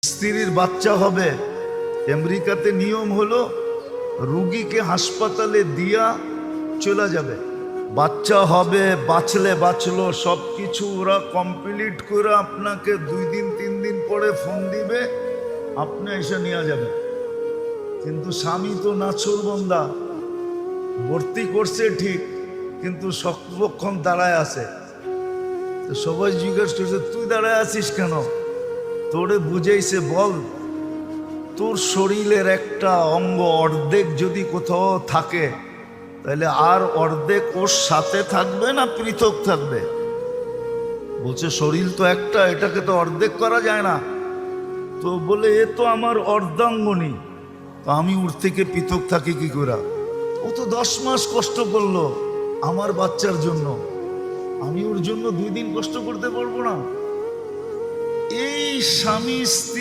স্ত্রীর বাচ্চা হবে, আমেরিকাতে নিয়ম হলো রুগীকে হাসপাতালে দিয়া চলে যাবে। বাচ্চা হবে, বাঁচলে বাঁচলো, সব কিছু ওরা কমপ্লিট করে আপনাকে 2 দিন 3 দিন পরে ফোন দিবে, আপনি এসে নিয়ে যাবেন। কিন্তু স্বামী তো নাছোড়বান্দা, ভর্তি করছে ঠিক, কিন্তু শক্তপক্ষণ দাঁড়ায় আছে। তো সবাই জিজ্ঞেস করছে তুই দাঁড়ায় আছিস কেন? তোরে বুঝাইছে, বল তোর শরীরের একটা অঙ্গ অর্ধেক যদি কোথাও থাকে তাহলে আর অর্ধেক ওর সাথে থাকবে না পৃথক থাকবে? বলছে শরীর তো একটা, এটাকে তো অর্ধেক করা যায় না। তো বলে এ তো আমার অর্ধাঙ্গনী, তো আমি ওর থেকে পৃথক থাকি কি করে? ও তো 10 মাস কষ্ট করলো আমার বাচ্চার জন্য, আমি ওর জন্য 2 দিন কষ্ট করতে পারবো না? এই স্বামী স্ত্রী